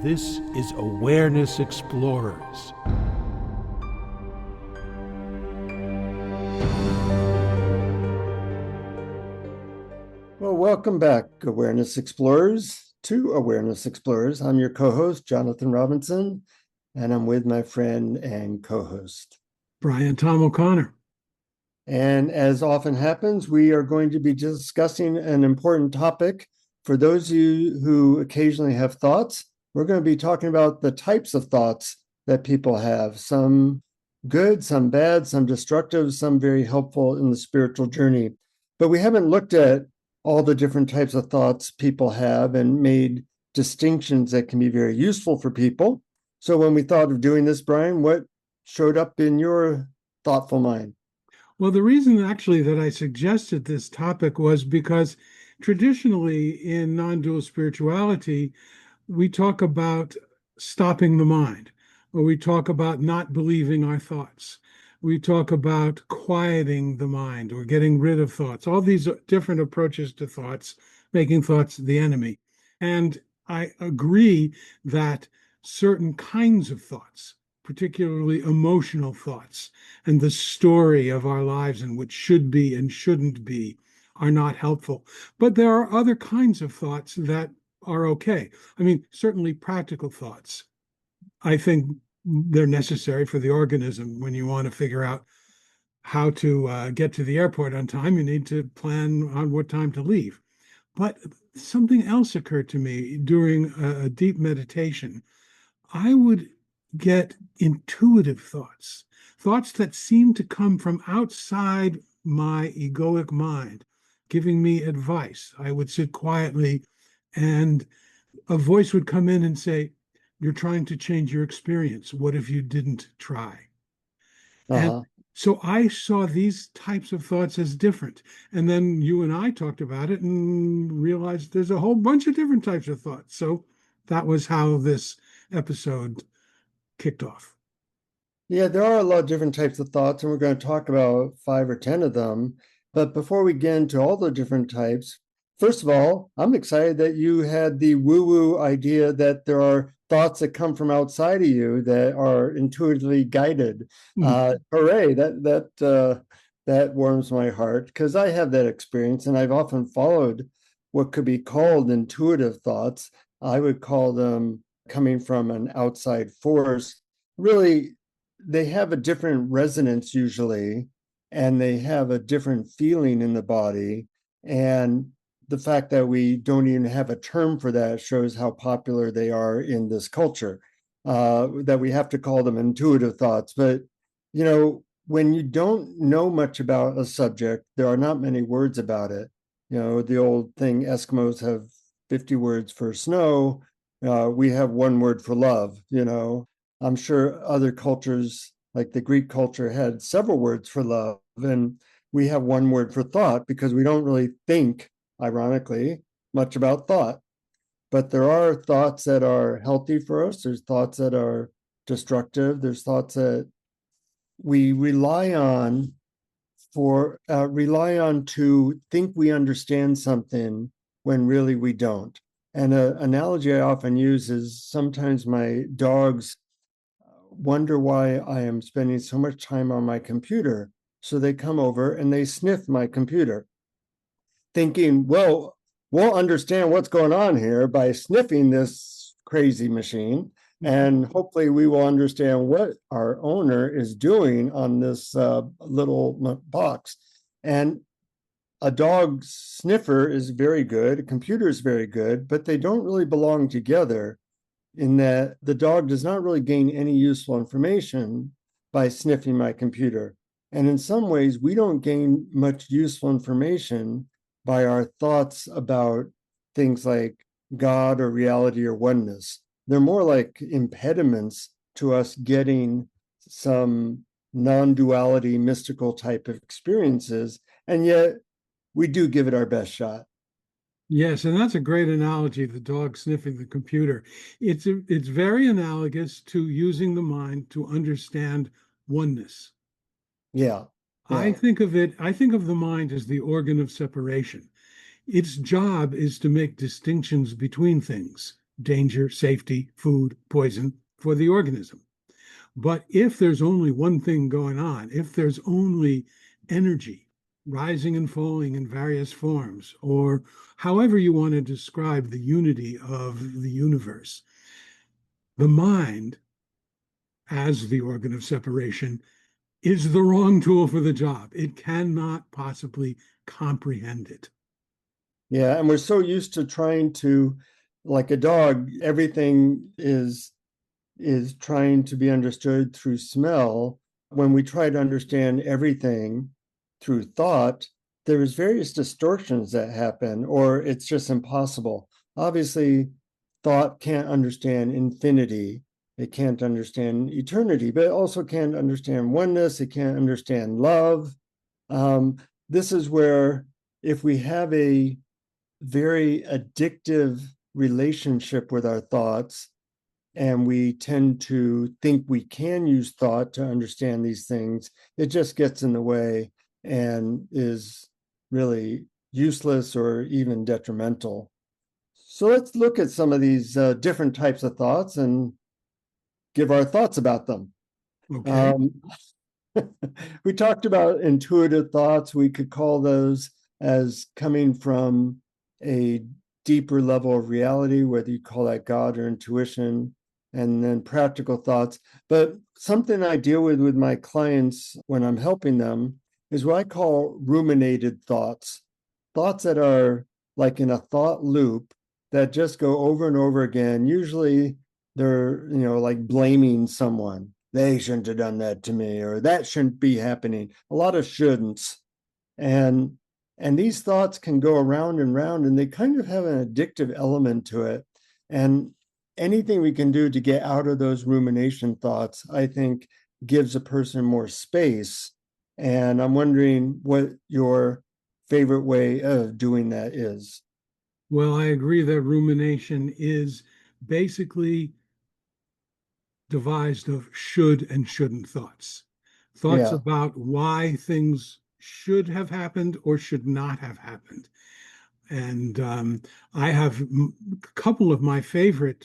This is Awareness Explorers. Well, welcome back, Awareness Explorers, to Awareness Explorers. I'm your co-host, Jonathan Robinson, and I'm with my friend and co-host, Brian Tom O'Connor. And as often happens, we are going to be discussing an important topic. For those of you who occasionally have thoughts, we're going to be talking about the types of thoughts that people have. Some good, some bad, some destructive, some very helpful in the spiritual journey. But we haven't looked at all the different types of thoughts people have and made distinctions that can be very useful for people. So when we thought of doing this, Brian, what showed up in your thoughtful mind? Well, the reason actually that I suggested this topic was because traditionally in non-dual spirituality, we talk about stopping the mind, or we talk about not believing our thoughts. We talk about quieting the mind or getting rid of thoughts, all these different approaches to thoughts, making thoughts the enemy. And I agree that certain kinds of thoughts, particularly emotional thoughts, and the story of our lives and what should be and shouldn't be, are not helpful. But there are other kinds of thoughts that are okay. I mean, certainly practical thoughts. I think they're necessary for the organism. When you want to figure out how to get to the airport on time, you need to plan on what time to leave. But something else occurred to me during a deep meditation. I would get intuitive thoughts, thoughts that seem to come from outside my egoic mind, giving me advice. I would sit quietly and a voice would come in and say, "You're trying to change your experience. What if you didn't try?" And so I saw these types of thoughts as different. And then you and I talked about it and realized there's a whole bunch of different types of thoughts. So that was how this episode kicked off. Yeah, there are a lot of different types of thoughts, and we're going to talk about 5 or 10 of them. But before we get into all the different types, first of all, I'm excited that you had the woo-woo idea that there are thoughts that come from outside of you that are intuitively guided. Hooray! That warms my heart, because I have that experience, and I've often followed what could be called intuitive thoughts. I would call them coming from an outside force. Really, they have a different resonance usually, and they have a different feeling in the body. And the fact that we don't even have a term for that shows how popular they are in this culture, that we have to call them intuitive thoughts. But, you know, when you don't know much about a subject, there are not many words about it. You know, the old thing, Eskimos have 50 words for snow. We have one word for love, you know. I'm sure other cultures, like the Greek culture, had several words for love, and we have one word for thought because we don't really think, ironically, much about thought. But there are thoughts that are healthy for us. There's thoughts that are destructive. There's thoughts that we rely on to think we understand something when really we don't. And an analogy I often use is sometimes my dogs wonder why I am spending so much time on my computer. So they come over and they sniff my computer, thinking, well, we'll understand what's going on here by sniffing this crazy machine. And hopefully we will understand what our owner is doing on this little box. And a dog sniffer is very good, a computer is very good, but they don't really belong together, in that the dog does not really gain any useful information by sniffing my computer. And in some ways, we don't gain much useful information by our thoughts about things like God or reality or oneness. They're more like impediments to us getting some non-duality, mystical type of experiences. And yet we do give it our best shot. Yes, and that's a great analogy, the dog sniffing the computer. It's very analogous to using the mind to understand oneness. Yeah. I think of the mind as the organ of separation. Its job is to make distinctions between things, danger, safety, food, poison for the organism. But if there's only one thing going on, if there's only energy rising and falling in various forms, or however you want to describe the unity of the universe, the mind, as the organ of separation, is the wrong tool for the job. It cannot possibly comprehend it. Yeah, and we're so used to trying to, like a dog, everything is trying to be understood through smell. When we try to understand everything through thought, there's various distortions that happen, or it's just impossible. Obviously, thought can't understand infinity. It can't understand eternity, but it also can't understand oneness. It can't understand love. This is where, if we have a very addictive relationship with our thoughts, and we tend to think we can use thought to understand these things, it just gets in the way and is really useless or even detrimental. So let's look at some of these different types of thoughts and give our thoughts about them. Okay. We talked about intuitive thoughts. We could call those as coming from a deeper level of reality, whether you call that God or intuition, and then practical thoughts. But something I deal with my clients when I'm helping them is what I call ruminated thoughts, thoughts that are like in a thought loop that just go over and over again. Usually they're, like blaming someone. They shouldn't have done that to me, or that shouldn't be happening. A lot of shouldn'ts. And these thoughts can go around and round, and they kind of have an addictive element to it. And anything we can do to get out of those rumination thoughts, I think, gives a person more space. And I'm wondering what your favorite way of doing that is. Well, I agree that rumination is basically devised of should and shouldn't thoughts. Thoughts Yeah. about why things should have happened or should not have happened. And I have a couple of my favorite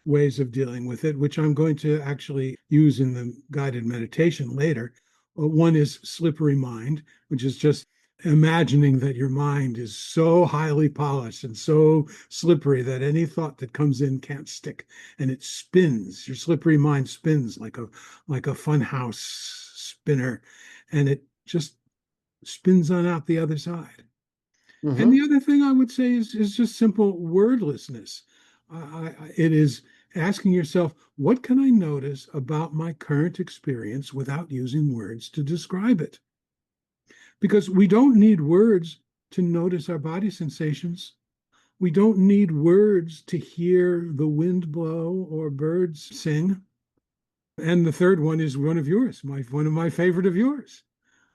ways of dealing with it, which I'm going to actually use in the guided meditation later. One is slippery mind, which is just imagining that your mind is so highly polished and so slippery that any thought that comes in can't stick, and it spins. Your slippery mind spins like a fun house spinner, and it just spins on out the other side. And the Mm-hmm. other thing I would say is just simple wordlessness. It is asking yourself, what can I notice about my current experience without using words to describe it? Because we don't need words to notice our body sensations. We don't need words to hear the wind blow or birds sing. And the third one is one of yours, one of my favorite of yours,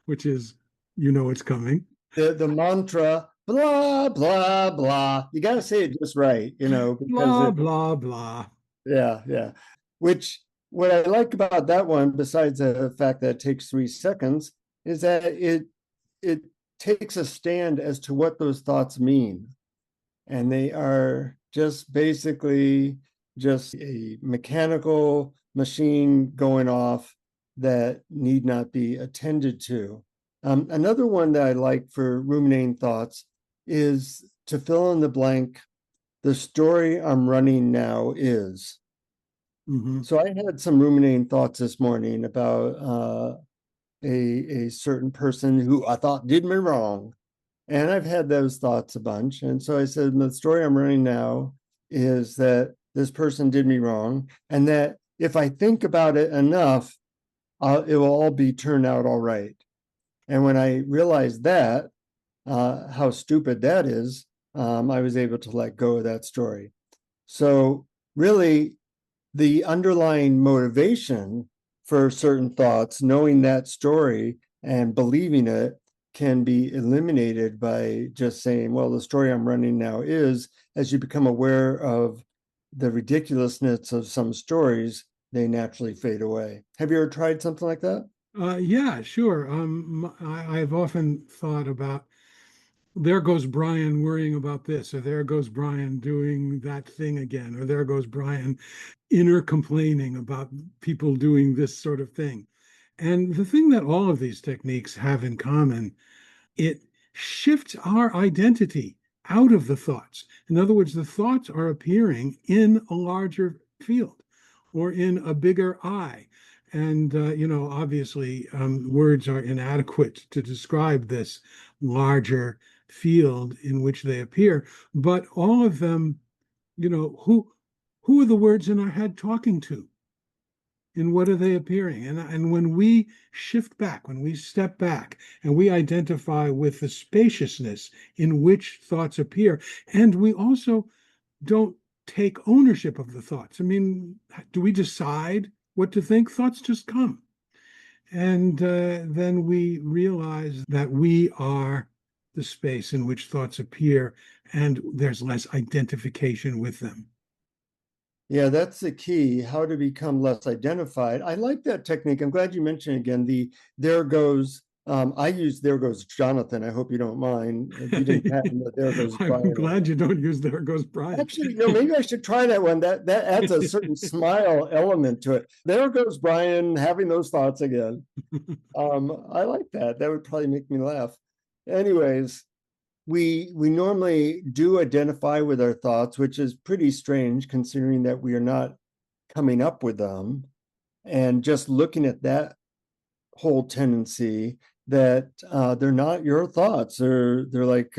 which is, you know it's coming. The mantra, blah, blah, blah. You got to say it just right, because Blah, it, blah, blah. yeah, yeah. Which, what I like about that one, besides the fact that it takes 3 seconds, is that it takes a stand as to what those thoughts mean. And they are just basically just a mechanical machine going off that need not be attended to. Another one that I like for ruminating thoughts is to fill in the blank. The story I'm running now is. Mm-hmm. So I had some ruminating thoughts this morning about a certain person who I thought did me wrong. And I've had those thoughts a bunch. And so I said, the story I'm running now is that this person did me wrong, and that if I think about it enough, it will all be turned out all right. And when I realized that, how stupid that is, I was able to let go of that story. So really, the underlying motivation for certain thoughts, knowing that story and believing it, can be eliminated by just saying, well, the story I'm running now is, as you become aware of the ridiculousness of some stories, they naturally fade away. Have you ever tried something like that? Yeah, sure. I've often thought about there goes Brian worrying about this, or there goes Brian doing that thing again, or there goes Brian inner complaining about people doing this sort of thing. And the thing that all of these techniques have in common, it shifts our identity out of the thoughts. In other words, the thoughts are appearing in a larger field or in a bigger I. And, obviously, words are inadequate to describe this larger field in which they appear, but all of them, who are the words in our head talking to? And what are they appearing? And when we shift back, when we step back and we identify with the spaciousness in which thoughts appear, and we also don't take ownership of the thoughts. I mean, do we decide what to think? Thoughts just come. And then we realize that we are the space in which thoughts appear, and there's less identification with them. Yeah, that's the key, how to become less identified. I like that technique. I'm glad you mentioned again the there goes. I use there goes Jonathan. I hope you don't mind. You didn't patent the there goes I'm Brian. glad you don't use there goes Brian. Actually, no, maybe I should try that one. That adds a certain smile element to it. There goes Brian having those thoughts again. I like that. That would probably make me laugh. Anyways, we normally do identify with our thoughts, which is pretty strange considering that we are not coming up with them. And just looking at that whole tendency that they're not your thoughts, they're like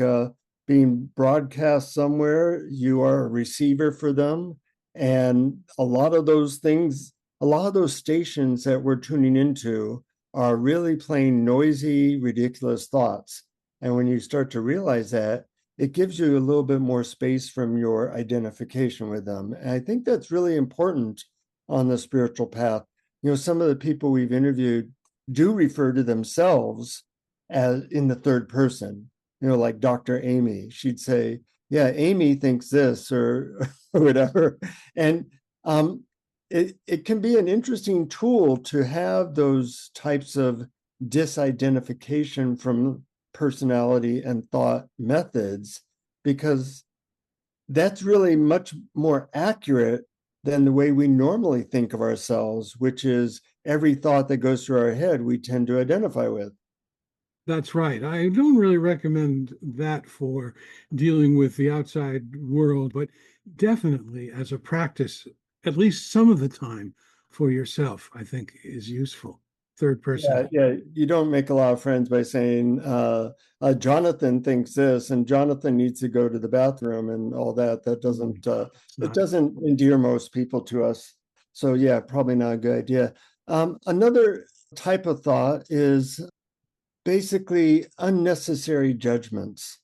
being broadcast somewhere. You are a receiver for them, and a lot of those things, a lot of those stations that we're tuning into are really playing noisy, ridiculous thoughts. And when you start to realize that, it gives you a little bit more space from your identification with them. And I think that's really important on the spiritual path. Some of the people we've interviewed do refer to themselves as in the third person, like Dr. Amy. She'd say, yeah, Amy thinks this or whatever. And it can be an interesting tool to have those types of disidentification from personality and thought methods, because that's really much more accurate than the way we normally think of ourselves, which is every thought that goes through our head, we tend to identify with. That's right. I don't really recommend that for dealing with the outside world, but definitely as a practice, at least some of the time for yourself, I think is useful. Third person. Yeah. You don't make a lot of friends by saying, Jonathan thinks this, and Jonathan needs to go to the bathroom and all that. That doesn't, it doesn't endear most people to us. So yeah, probably not a good idea. Another type of thought is basically unnecessary judgments.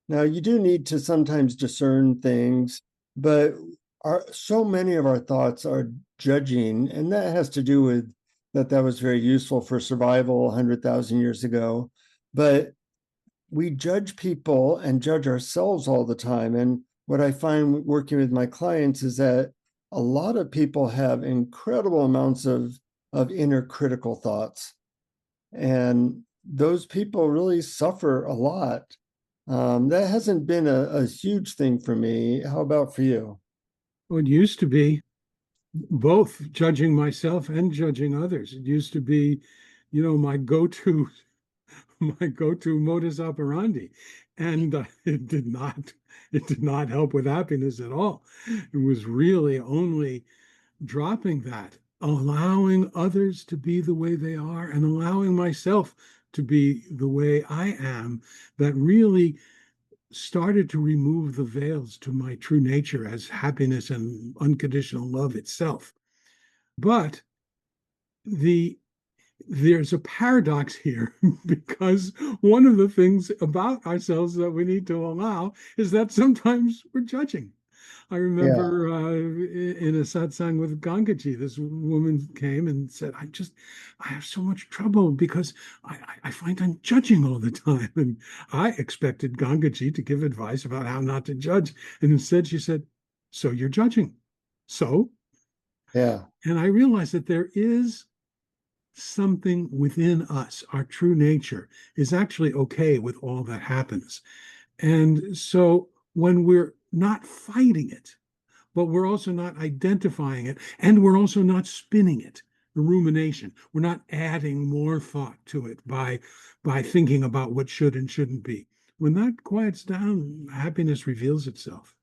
Now, you do need to sometimes discern things, but so many of our thoughts are judging, and that has to do with that was very useful for survival 100,000 years ago. But we judge people and judge ourselves all the time. And what I find working with my clients is that a lot of people have incredible amounts of inner critical thoughts. And those people really suffer a lot. That hasn't been a huge thing for me. How about for you? Well, it used to be both judging myself and judging others. It used to be, my go-to modus operandi, and it did not help with happiness at all. It was really only dropping that, allowing others to be the way they are, and allowing myself to be the way I am, that really started to remove the veils to my true nature as happiness and unconditional love itself. But there's a paradox here because one of the things about ourselves that we need to allow is that sometimes we're judging. I remember in a satsang with Gangaji, this woman came and said, I have so much trouble because I find I'm judging all the time. And I expected Gangaji to give advice about how not to judge. And instead she said, so you're judging. So? Yeah. And I realized that there is something within us, our true nature, is actually okay with all that happens. And so when we're not fighting it, but we're also not identifying it, and we're also not spinning it, the rumination, we're not adding more thought to it by thinking about what should and shouldn't be. When that quiets down, happiness reveals itself.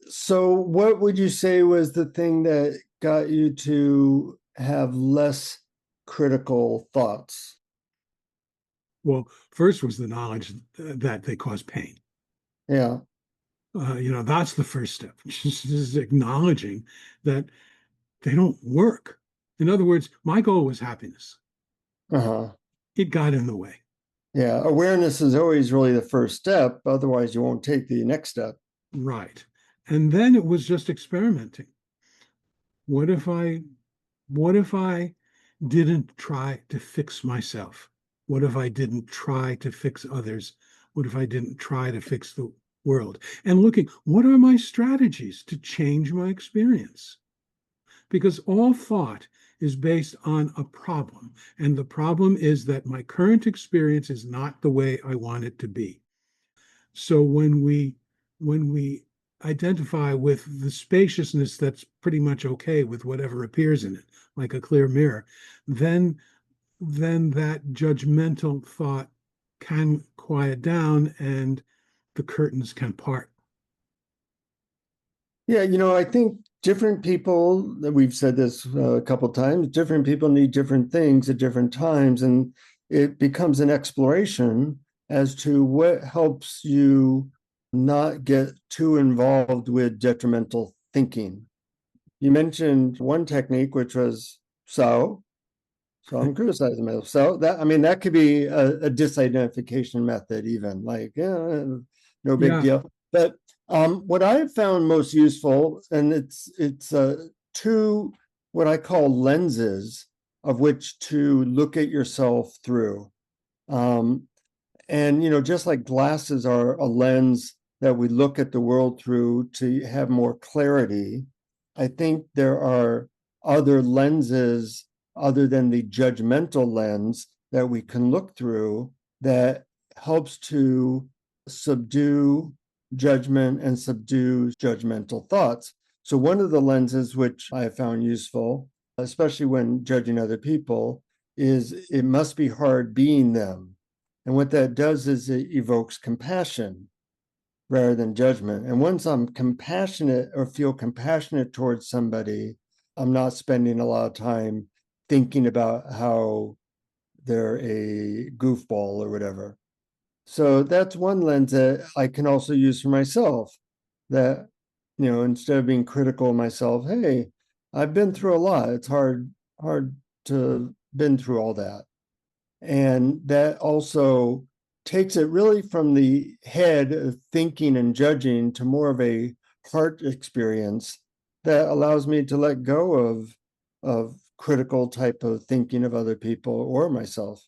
So, what would you say was the thing that got you to have less critical thoughts? Well, first was the knowledge that they cause pain. Yeah. That's the first step, just acknowledging that they don't work. In other words, my goal was happiness. Uh-huh. It got in the way. Yeah. Awareness is always really the first step. Otherwise, you won't take the next step. Right. And then it was just experimenting. What if I what if I didn't try to fix myself? What if I didn't try to fix others? What if I didn't try to fix the world? And looking, what are my strategies to change my experience? Because all thought is based on a problem. And the problem is that my current experience is not the way I want it to be. So when we identify with the spaciousness that's pretty much okay with whatever appears in it, like a clear mirror, then that judgmental thought can quiet down and the curtains can part. Yeah, I think different people, we've said this a couple of times, different people need different things at different times, and it becomes an exploration as to what helps you not get too involved with detrimental thinking. You mentioned one technique, which was so I'm criticizing myself. So that could be a disidentification method, even like, yeah, no big Yeah, deal. But what I've found most useful, and it's two what I call lenses of which to look at yourself through. Um, and just like glasses are a lens that we look at the world through to have more clarity, I think there are other lenses other than the judgmental lens that we can look through that helps to subdue judgment and subdue judgmental thoughts. So one of the lenses which I have found useful, especially when judging other people, is it must be hard being them. And what that does is it evokes compassion rather than judgment. And once I'm compassionate or feel compassionate towards somebody, I'm not spending a lot of time thinking about how they're a goofball or whatever. So that's one lens that I can also use for myself. That, instead of being critical of myself, hey, I've been through a lot. It's hard to been through all that. And that also takes it really from the head of thinking and judging to more of a heart experience that allows me to let go of critical type of thinking of other people or myself.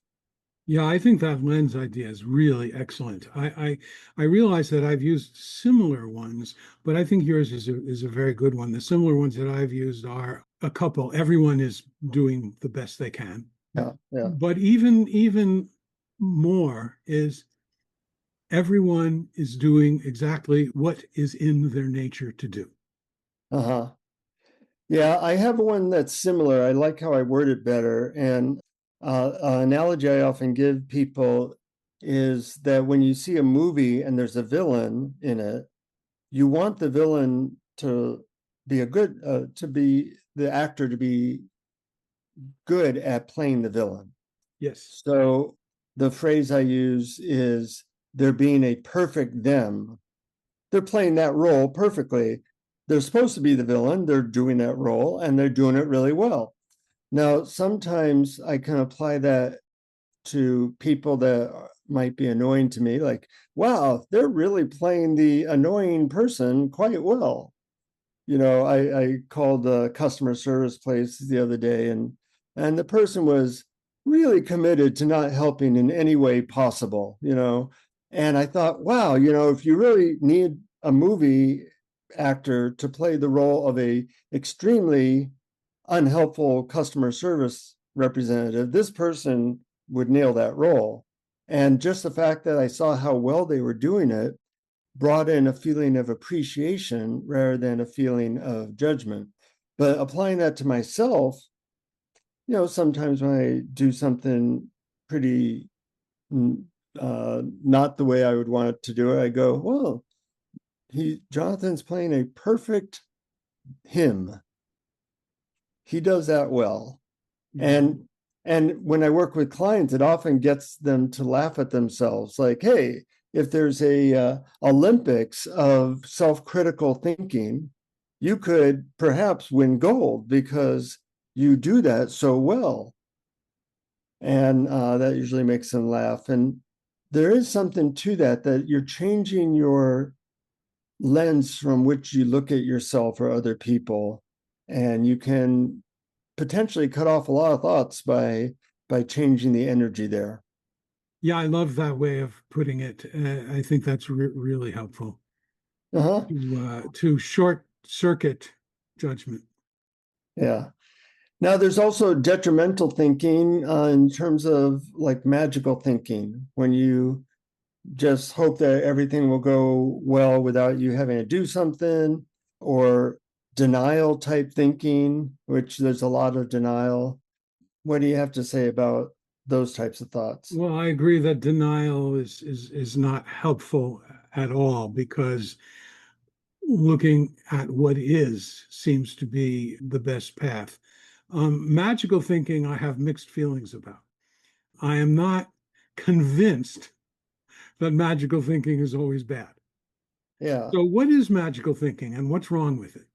yeah, I think that lens idea is really excellent. I realize that I've used similar ones, but I think yours is a very good one. The similar ones that I've used are a couple. Everyone is doing the best they can. Yeah, yeah. But even more is everyone is doing exactly what is in their nature to do. Uh-huh. Yeah, I have one that's similar. I like how I word it better. And an analogy I often give people is that when you see a movie and there's a villain in it, you want the villain to be to be the actor to be good at playing the villain. Yes. So the phrase I use is they're being a perfect them. They're playing that role perfectly. They're supposed to be the villain. They're doing that role and they're doing it really well. Now, sometimes I can apply that to people that might be annoying to me, like, wow, they're really playing the annoying person quite well. I called a customer service place the other day, and the person was really committed to not helping in any way possible. And I thought, wow, if you really need a movie actor to play the role of a extremely unhelpful customer service representative, this person would nail that role. And just the fact that I saw how well they were doing it brought in a feeling of appreciation rather than a feeling of judgment. But applying that to myself, sometimes when I do something pretty not the way I would want it to do it, I go, well, Jonathan's playing a perfect hymn. He does that well. And when I work with clients, it often gets them to laugh at themselves. Like, hey, if there's a Olympics of self-critical thinking, you could perhaps win gold because you do that so well. And that usually makes them laugh. And there is something to that you're changing your lens from which you look at yourself or other people. And you can potentially cut off a lot of thoughts by changing the energy there. Yeah, I love that way of putting it. I think that's really helpful to short circuit judgment. Yeah. Now, there's also detrimental thinking in terms of like magical thinking, when you just hope that everything will go well without you having to do something, or denial type thinking, which there's a lot of denial. What do you have to say about those types of thoughts? Well, I agree that denial is not helpful at all, because looking at what is seems to be the best path. Magical thinking, I have mixed feelings about. I am not convinced that magical thinking is always bad. Yeah. So what is magical thinking and what's wrong with it?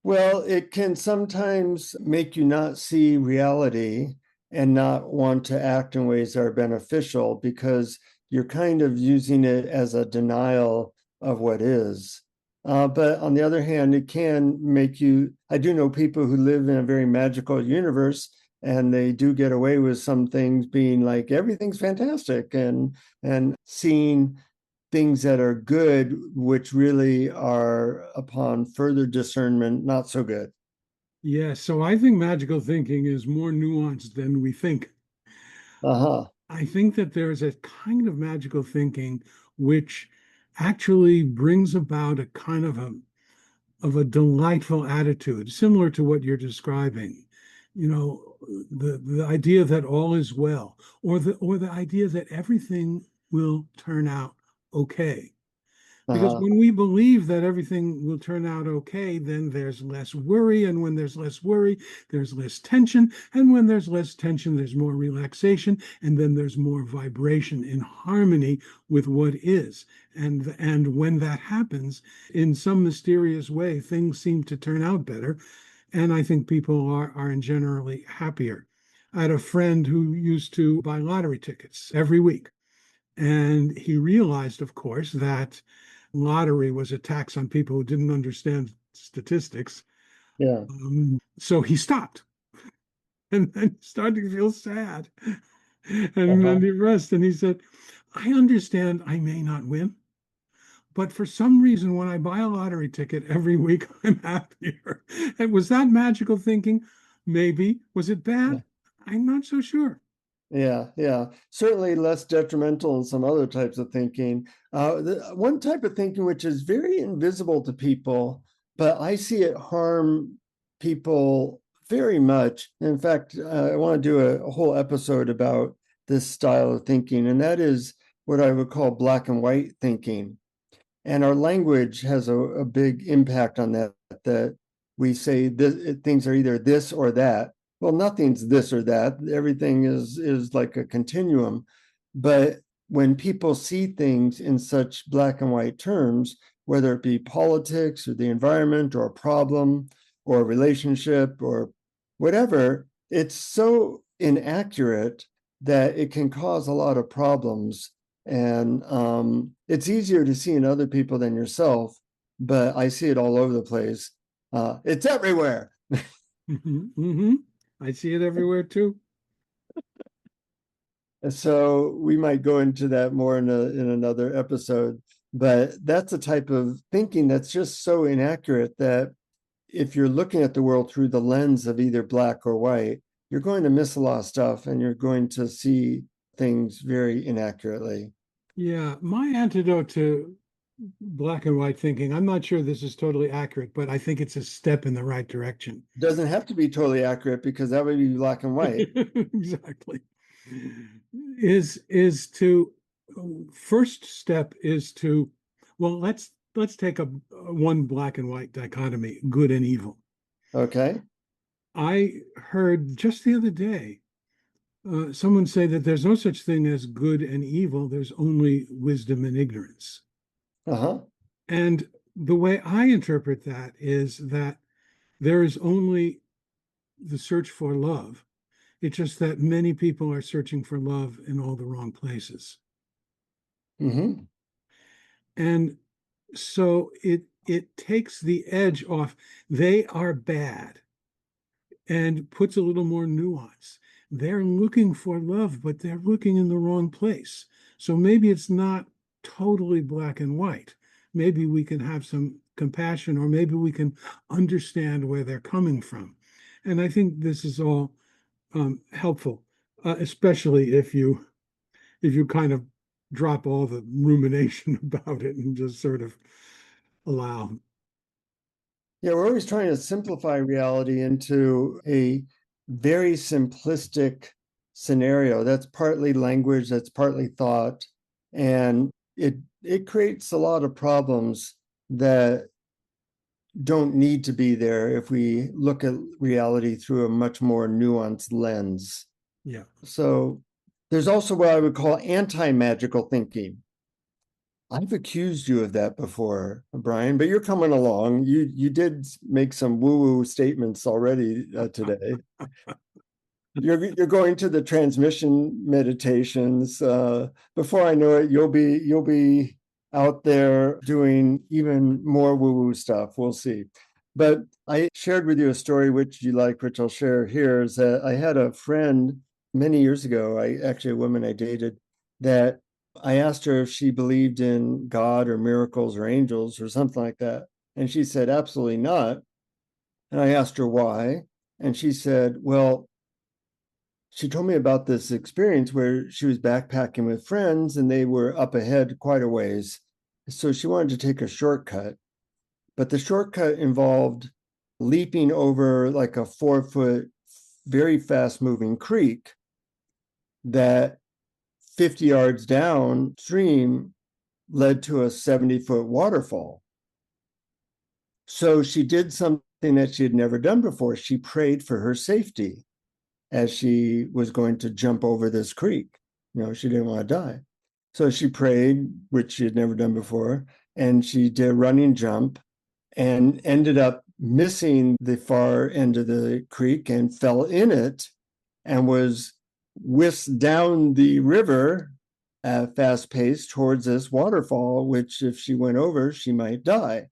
Well, it can sometimes make you not see reality and not want to act in ways that are beneficial, because you're kind of using it as a denial of what is. But on the other hand, it can make you, I do know people who live in a very magical universe, and they do get away with some things being like, everything's fantastic, and seeing things that are good, which really are, upon further discernment, not so good. Yeah, so I think magical thinking is more nuanced than we think. I think that there is a kind of magical thinking which actually brings about a kind of a delightful attitude, similar to what you're describing. The idea that all is well, or the idea that everything will turn out okay. Because when we believe that everything will turn out okay, then there's less worry. And when there's less worry, there's less tension. And when there's less tension, there's more relaxation. And then there's more vibration in harmony with what is. And when that happens, in some mysterious way, things seem to turn out better. And I think people are generally happier. I had a friend who used to buy lottery tickets every week. And he realized, of course, that lottery was a tax on people who didn't understand statistics. Yeah. So he stopped and then started to feel sad and depressed. And he said, I understand I may not win, but for some reason, when I buy a lottery ticket every week, I'm happier. And was that magical thinking? Maybe. Was it bad? I'm not so sure. Yeah. Certainly less detrimental than some other types of thinking. One type of thinking which is very invisible to people, but I see it harm people very much. In fact, I want to do a whole episode about this style of thinking, and that is what I would call black and white thinking. And our language has a big impact on that we say things are either this or that. Well, nothing's this or that. Everything is like a continuum. But when people see things in such black and white terms, whether it be politics or the environment or a problem or a relationship or whatever, it's so inaccurate that it can cause a lot of problems. And it's easier to see in other people than yourself, but I see it all over the place. It's everywhere. I see it everywhere too. So we might go into that more in another episode, but that's a type of thinking that's just so inaccurate that if you're looking at the world through the lens of either black or white, you're going to miss a lot of stuff and you're going to see things very inaccurately. Yeah, my antidote to black and white thinking, I'm not sure this is totally accurate, but I think it's a step in the right direction. Doesn't have to be totally accurate because that would be black and white. Exactly. Is to first step is to, well, let's take a one black and white dichotomy, good and evil. Okay. I heard just the other day someone say that there's no such thing as good and evil. There's only wisdom and ignorance. Uh-huh. And the way I interpret that is that there is only the search for love. It's just that many people are searching for love in all the wrong places. Mm-hmm. And so it takes the edge off. They are bad and puts a little more nuance. They're looking for love, but they're looking in the wrong place. So maybe it's not totally black and white. Maybe we can have some compassion, or maybe we can understand where they're coming from. And I think this is all helpful, especially if you kind of drop all the rumination about it and just sort of allow. Yeah, we're always trying to simplify reality into a very simplistic scenario. That's partly language, that's partly thought, and it creates a lot of problems that don't need to be there if we look at reality through a much more nuanced lens. Yeah. So there's also what I would call anti-magical thinking. I've accused you of that before, Brian, but you're coming along. You did make some woo-woo statements already today. You're going to the transmission meditations. Before I know it, you'll be out there doing even more woo-woo stuff. We'll see. But I shared with you a story which you like, which I'll share here, is that I had a friend many years ago, a woman I dated, that I asked her if she believed in God or miracles or angels or something like that. And she said, absolutely not. And I asked her why. And she said, well, she told me about this experience where she was backpacking with friends and they were up ahead quite a ways. So she wanted to take a shortcut, but the shortcut involved leaping over like a 4-foot, very fast moving creek that 50 yards downstream led to a 70-foot waterfall. So she did something that she had never done before. She prayed for her safety as she was going to jump over this creek. She didn't want to die. So she prayed, which she had never done before, and she did a running jump and ended up missing the far end of the creek and fell in it and was whisked down the river at fast pace towards this waterfall, which if she went over, she might die.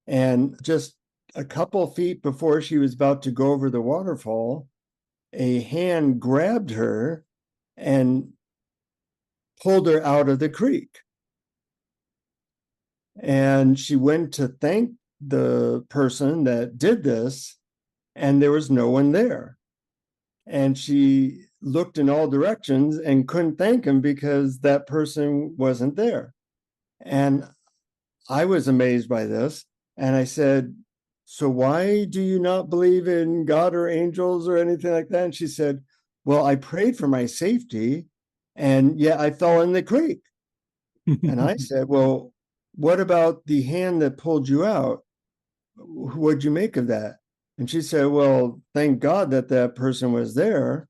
And just a couple feet before she was about to go over the waterfall, a hand grabbed her and pulled her out of the creek. And she went to thank the person that did this, and there was no one there. And she looked in all directions and couldn't thank him because that person wasn't there. And I was amazed by this. And I said, so why do you not believe in God or angels or anything like that? And she said, well, I prayed for my safety, and yet I fell in the creek. And I said, well, what about the hand that pulled you out? What'd you make of that? And she said, well, thank God that that person was there.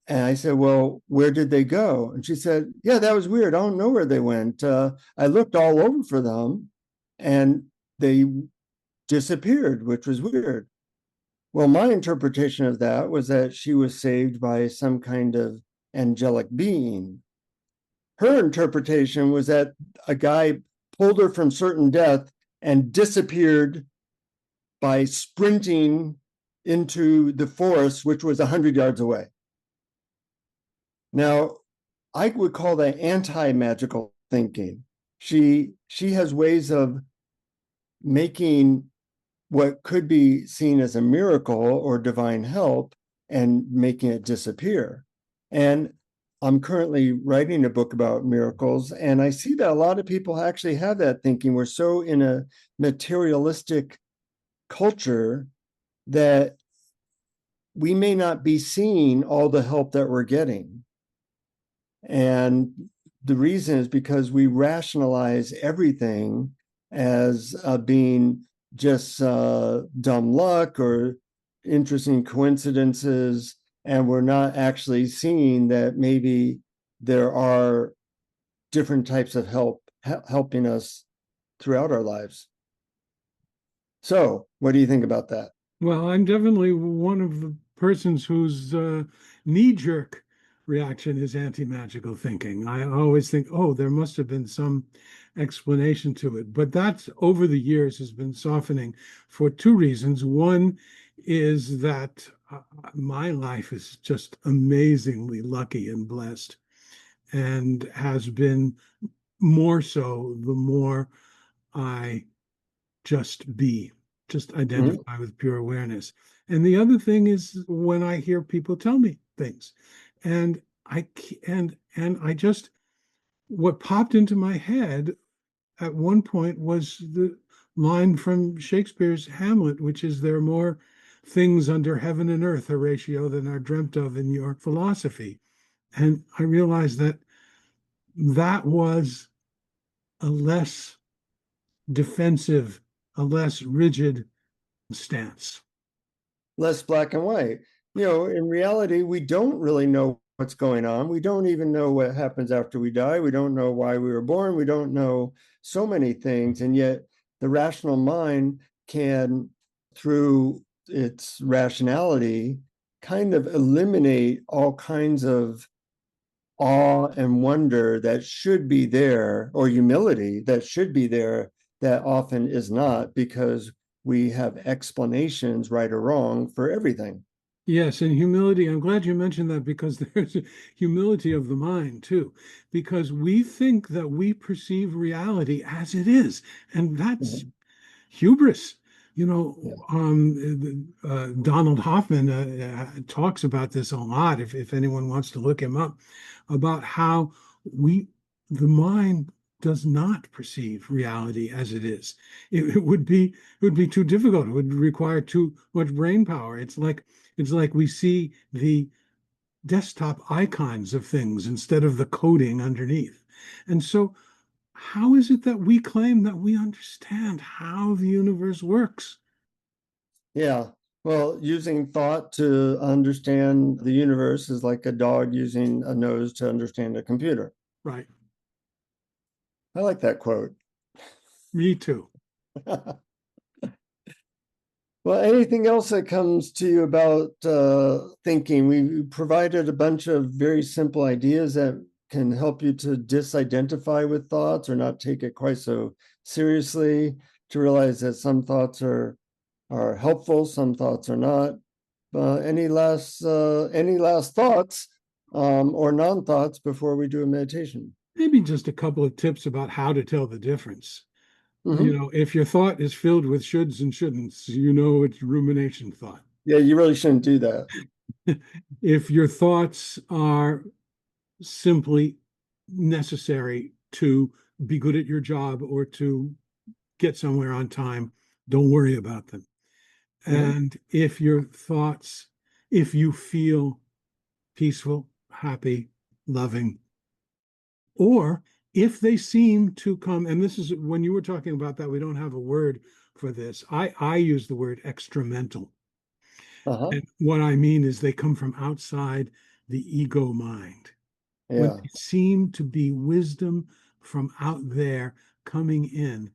And I said, well, where did they go? And she said, yeah, that was weird. I don't know where they went. I looked all over for them and they disappeared, which was weird. Well, my interpretation of that was that she was saved by some kind of angelic being. Her interpretation was that a guy pulled her from certain death and disappeared by sprinting into the forest, which was 100 yards away. Now, I would call that anti-magical thinking. She has ways of making what could be seen as a miracle or divine help and making it disappear. And I'm currently writing a book about miracles, and I see that a lot of people actually have that thinking. We're so in a materialistic culture that we may not be seeing all the help that we're getting. And the reason is because we rationalize everything as being just dumb luck or interesting coincidences, and we're not actually seeing that maybe there are different types of help helping us throughout our lives. So, what do you think about that? Well, I'm definitely one of the persons whose knee-jerk reaction is anti-magical thinking. I always think, oh, there must have been some explanation to it. But that over the years has been softening for two reasons. One is that my life is just amazingly lucky and blessed, and has been more so the more I just identify with pure awareness. And the other thing is when I hear people tell me things, and I just, what popped into my head at one point was the line from Shakespeare's Hamlet, which is, there are more things under heaven and earth, Horatio, than are dreamt of in your philosophy. And I realized that that was a less defensive, a less rigid stance. Less black and white. In reality, we don't really know what's going on. We don't even know what happens after we die. We don't know why we were born. We don't know so many things. And yet the rational mind can, through its rationality, kind of eliminate all kinds of awe and wonder that should be there, or humility that should be there, that often is not, because we have explanations, right or wrong, for everything. Yes, and humility. I'm glad you mentioned that, because there's a humility of the mind too, because we think that we perceive reality as it is, and that's hubris. Donald Hoffman talks about this a lot, if anyone wants to look him up, about how the mind does not perceive reality as it is. It would be too difficult. It would require too much brain power. It's like we see the desktop icons of things instead of the coding underneath. And so how is it that we claim that we understand how the universe works? Yeah. Well, using thought to understand the universe is like a dog using a nose to understand a computer. Right. I like that quote. Me too. Well, anything else that comes to you about thinking? We provided a bunch of very simple ideas that can help you to disidentify with thoughts, or not take it quite so seriously, to realize that some thoughts are helpful, some thoughts are not. Any last thoughts or non-thoughts before we do a meditation? Maybe just a couple of tips about how to tell the difference. Mm-hmm. If your thought is filled with shoulds and shouldn'ts, it's rumination thought. Yeah, you really shouldn't do that. If your thoughts are simply necessary to be good at your job or to get somewhere on time, don't worry about them. And if your thoughts, if you feel peaceful, happy, loving, or if they seem to come, and this is when you were talking about that, we don't have a word for this. I use the word extramental. Uh-huh. And what I mean is they come from outside the ego mind. When Yeah. they seem to be wisdom from out there coming in,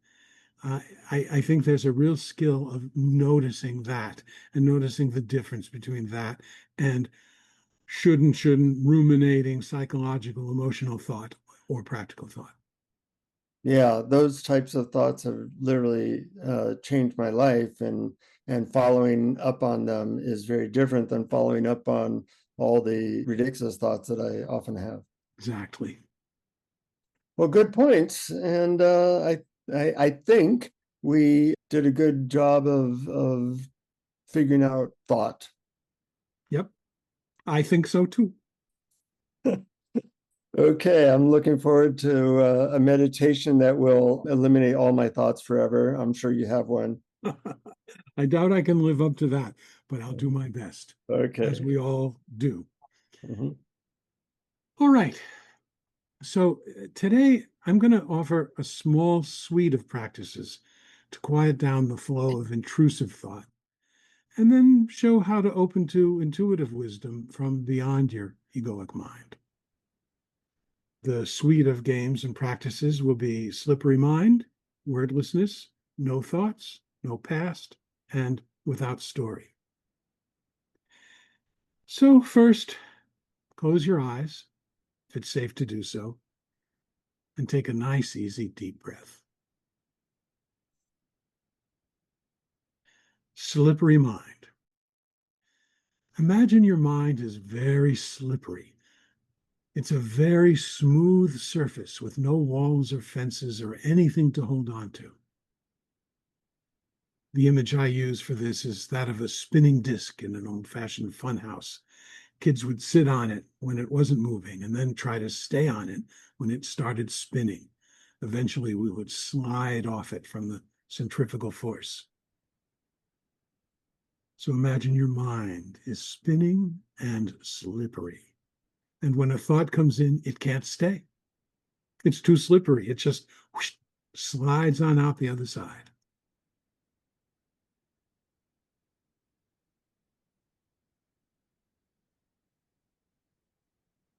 I think there's a real skill of noticing that and noticing the difference between that and shouldn't, ruminating, psychological, emotional thought or practical thought. Yeah, those types of thoughts have literally changed my life, and following up on them is very different than following up on all the ridiculous thoughts that I often have. Exactly. Well, good points, and I think we did a good job of figuring out thought. Yep. I think so too. Okay, I'm looking forward to a meditation that will eliminate all my thoughts forever. I'm sure you have one. I doubt I can live up to that, but I'll do my best, as Okay. we all do. Mhm. All right. So today I'm going to offer a small suite of practices to quiet down the flow of intrusive thought, and then show how to open to intuitive wisdom from beyond your egoic mind. The suite of games and practices will be slippery mind, wordlessness, no thoughts, no past, and without story. So first, close your eyes, if it's safe to do so, and take a nice, easy, deep breath. Slippery mind. Imagine your mind is very slippery. It's a very smooth surface with no walls or fences or anything to hold on to. The image I use for this is that of a spinning disc in an old-fashioned funhouse. Kids would sit on it when it wasn't moving and then try to stay on it when it started spinning. Eventually, we would slide off it from the centrifugal force. So imagine your mind is spinning and slippery. And when a thought comes in, it can't stay. It's too slippery. It just whoosh, slides on out the other side.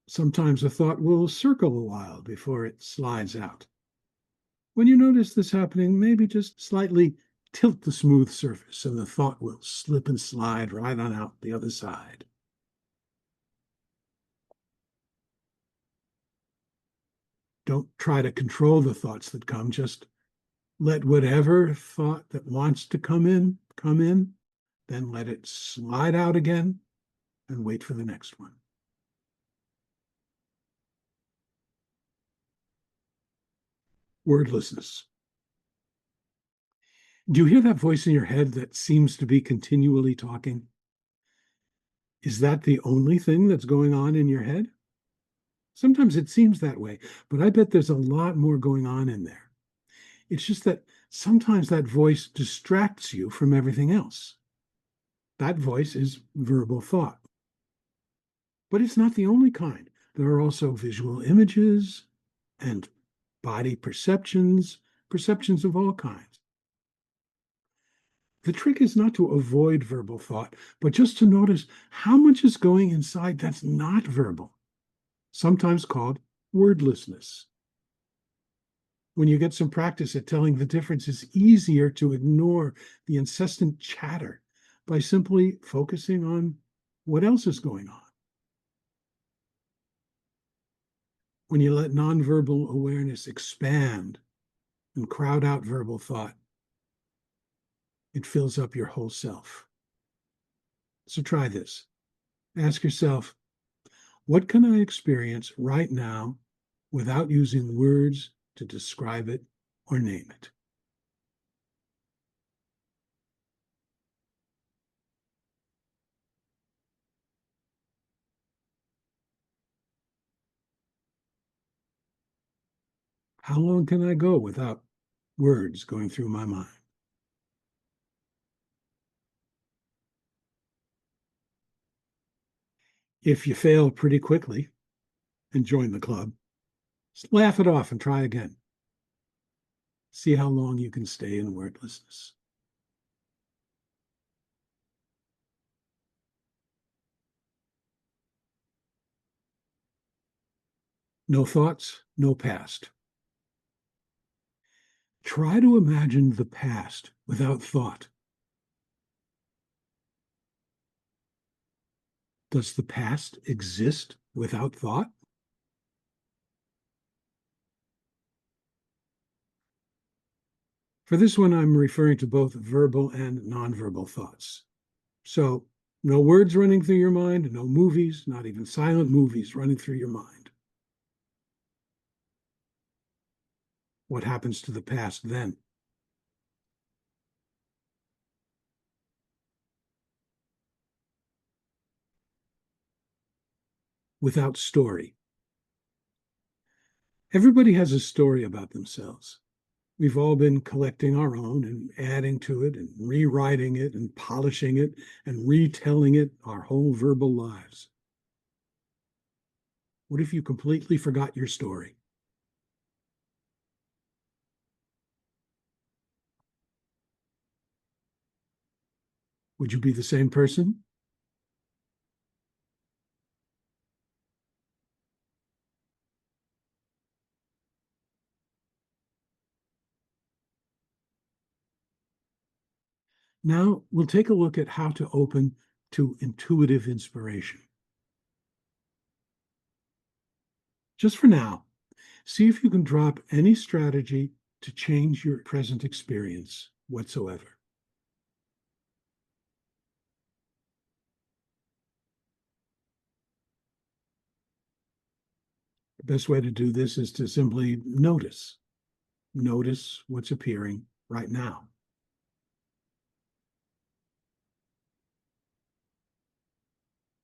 Sometimes a thought will circle a while before it slides out. When you notice this happening, maybe just slightly tilt the smooth surface and the thought will slip and slide right on out the other side. Don't try to control the thoughts that come. Just let whatever thought that wants to come in, then let it slide out again and wait for the next one. Wordlessness. Do you hear that voice in your head that seems to be continually talking? Is that the only thing that's going on in your head? Sometimes it seems that way, but I bet there's a lot more going on in there. It's just that sometimes that voice distracts you from everything else. That voice is verbal thought. But it's not the only kind. There are also visual images and body perceptions, perceptions of all kinds. The trick is not to avoid verbal thought, but just to notice how much is going inside that's not verbal, sometimes called wordlessness. When you get some practice at telling the difference, it's easier to ignore the incessant chatter by simply focusing on what else is going on. When you let nonverbal awareness expand and crowd out verbal thought, it fills up your whole self. So try this. Ask yourself, what can I experience right now without using words to describe it or name it? How long can I go without words going through my mind? If you fail pretty quickly and join the club, just laugh it off and try again. See how long you can stay in wordlessness. No thoughts, no past. Try to imagine the past without thought. Does the past exist without thought? For this one, I'm referring to both verbal and nonverbal thoughts. So, no words running through your mind, no movies, not even silent movies running through your mind. What happens to the past then? without story. Everybody has a story about themselves. We've all been collecting our own and adding to it and rewriting it and polishing it and retelling it our whole verbal lives. What if you completely forgot your story? Would you be the same person? Now we'll take a look at how to open to intuitive inspiration. Just for now, see if you can drop any strategy to change your present experience whatsoever. The best way to do this is to simply notice. Notice what's appearing right now.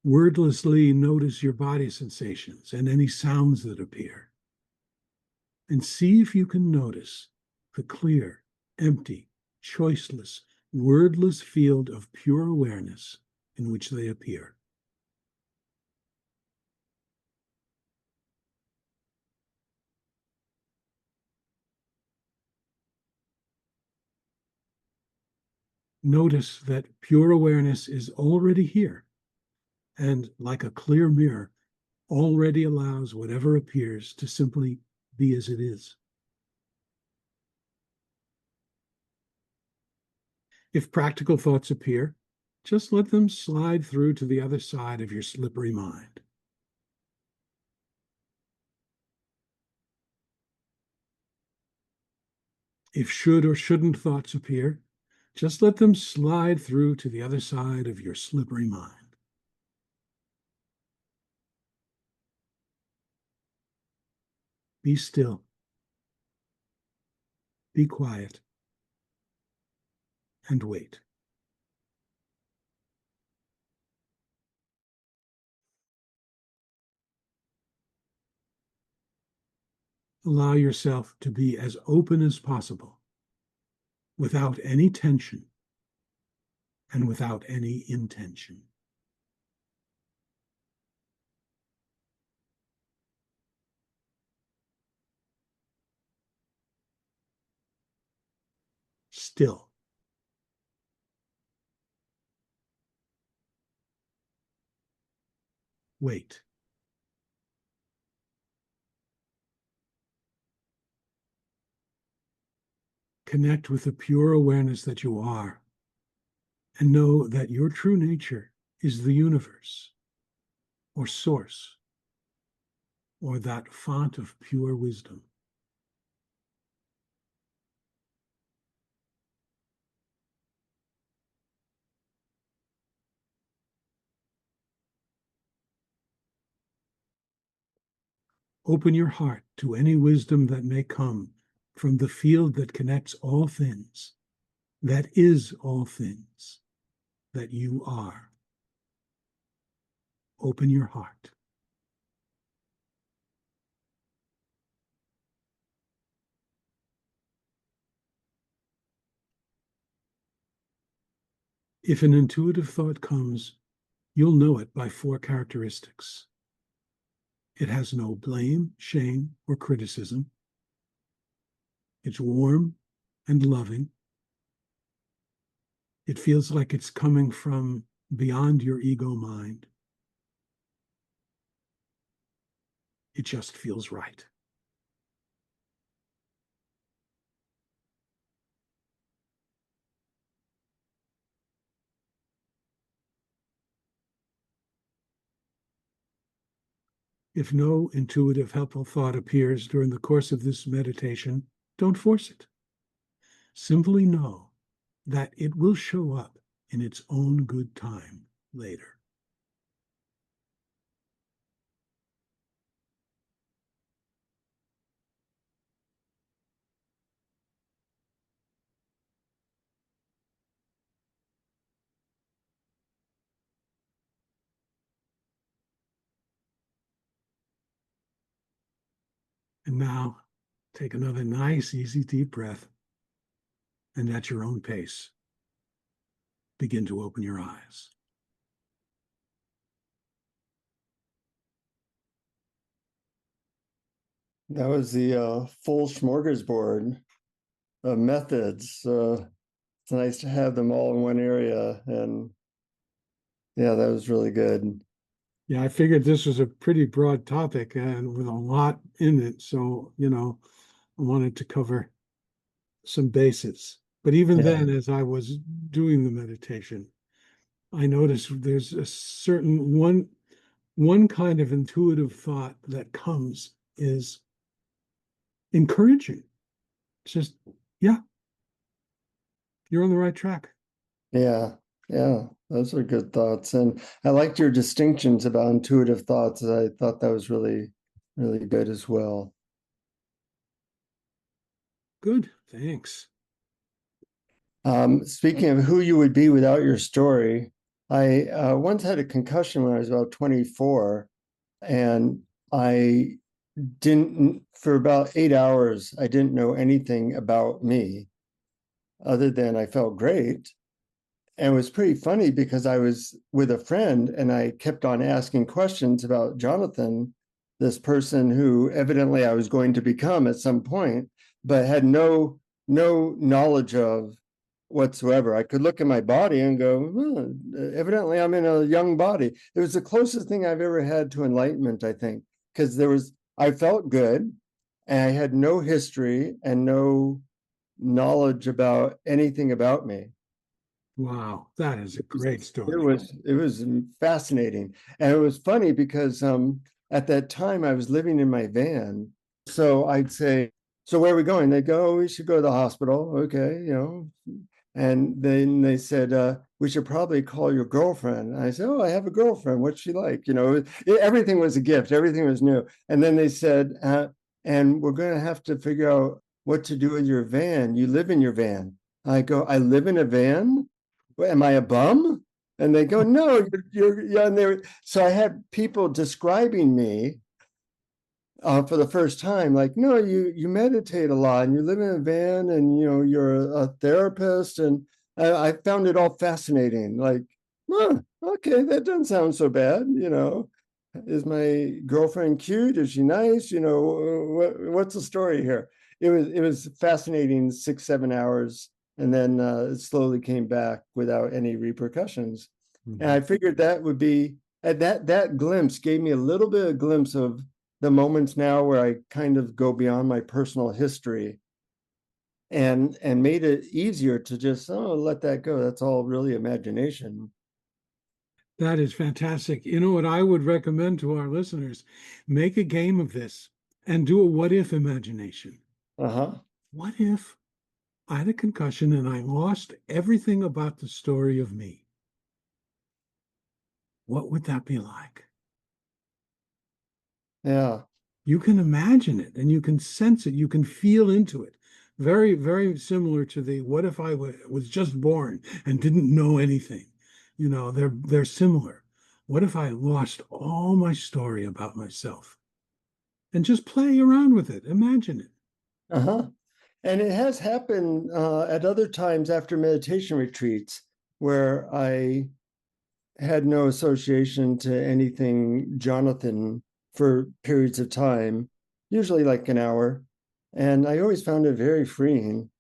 Wordlessly notice your body sensations and any sounds that appear. And see if you can notice the clear, empty, choiceless, wordless field of pure awareness in which they appear. Notice that pure awareness is already here, and like a clear mirror, already allows whatever appears to simply be as it is. If practical thoughts appear, just let them slide through to the other side of your slippery mind. If should or shouldn't thoughts appear, just let them slide through to the other side of your slippery mind. Be still. Be quiet. And wait. Allow yourself to be as open as possible, without any tension and without any intention. Still. Wait. Connect with the pure awareness that you are, and know that your true nature is the universe, or source, or that font of pure wisdom. Open your heart to any wisdom that may come from the field that connects all things, that is all things, that you are. Open your heart. If an intuitive thought comes, you'll know it by 4 characteristics. It has no blame, shame, or criticism. It's warm and loving. It feels like it's coming from beyond your ego mind. It just feels right. If no intuitive, helpful thought appears during the course of this meditation, don't force it. Simply know that it will show up in its own good time later. And now take another nice, easy, deep breath. And at your own pace, begin to open your eyes. That was the full smorgasbord of methods. It's nice to have them all in one area. And yeah, that was really good. Yeah, I figured this was a pretty broad topic and with a lot in it. So, I wanted to cover some bases. But even Yeah. then, as I was doing the meditation, I noticed there's a certain one kind of intuitive thought that comes is encouraging. It's just, yeah, you're on the right track. Yeah. Yeah. Those are good thoughts. And I liked your distinctions about intuitive thoughts. I thought that was really, really good as well. Good, thanks. Speaking of who you would be without your story, I once had a concussion when I was about 24, and I didn't, for about 8 hours, I didn't know anything about me other than I felt great. And it was pretty funny because I was with a friend and I kept on asking questions about Jonathan, this person who evidently I was going to become at some point, but had no knowledge of whatsoever. I could look at my body and go, evidently I'm in a young body. It was the closest thing I've ever had to enlightenment, I think, because I felt good and I had no history and no knowledge about anything about me. Wow, that is a great It story. was fascinating. And it was funny because at that time I was living in my van. So I'd say, so where are we going? They'd go, oh, we should go to the hospital. Okay, And then they said, we should probably call your girlfriend. And I said, oh, I have a girlfriend. What's she like? Everything was a gift. Everything was new. And then they said, and we're going to have to figure out what to do with your van. You live in your van. I go, I live in a van? Am I a bum? And they go, no, yeah. And so I had people describing me for the first time, like, no, you meditate a lot and you live in a van and you're a therapist, and I found it all fascinating. Like, okay, that doesn't sound so bad. Is my girlfriend cute? Is she nice? What's the story here? It was fascinating 6-7 hours, and then it slowly came back without any repercussions. Mhm. And I figured that would be that glimpse gave me a little bit of glimpse of the moments now where I kind of go beyond my personal history and made it easier to just let that go. That's all really imagination. That is fantastic. You know what I would recommend to our listeners? Make a game of this and do a what if imagination. Uh-huh. What if I had a concussion and I lost everything about the story of me? What would that be like? Yeah. You can imagine it and you can sense it. You can feel into it. Very, very similar to the what if I was just born and didn't know anything? They're similar. What if I lost all my story about myself? And just play around with it. Imagine it. Uh-huh. And it has happened at other times after meditation retreats where I had no association to anything Jonathan for periods of time, usually like an hour. And I always found it very freeing.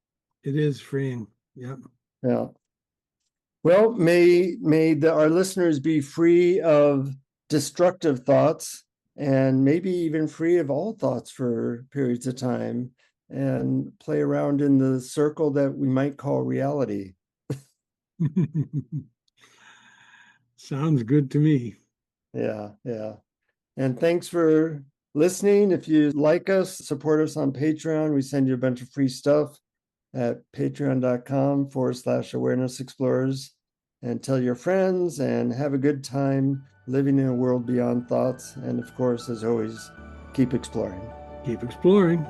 It is freeing. Yep. Yeah. Well, may our listeners be free of destructive thoughts and maybe even free of all thoughts for periods of time and play around in the circle that we might call reality. Sounds good to me. Yeah, yeah. And thanks for listening. If you like us, support us on Patreon. We send you a bunch of free stuff at patreon.com/awareness explorers. And tell your friends and have a good time living in a world beyond thoughts. And of course, as always, keep exploring. Keep exploring.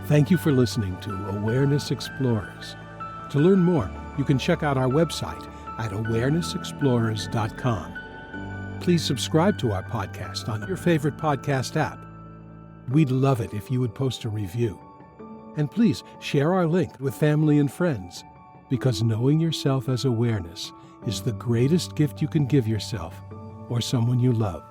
Thank you for listening to Awareness Explorers. To learn more, you can check out our website at awarenessexplorers.com. Please subscribe to our podcast on your favorite podcast app. We'd love it if you would post a review. And please share our link with family and friends, because knowing yourself as awareness is the greatest gift you can give yourself or someone you love.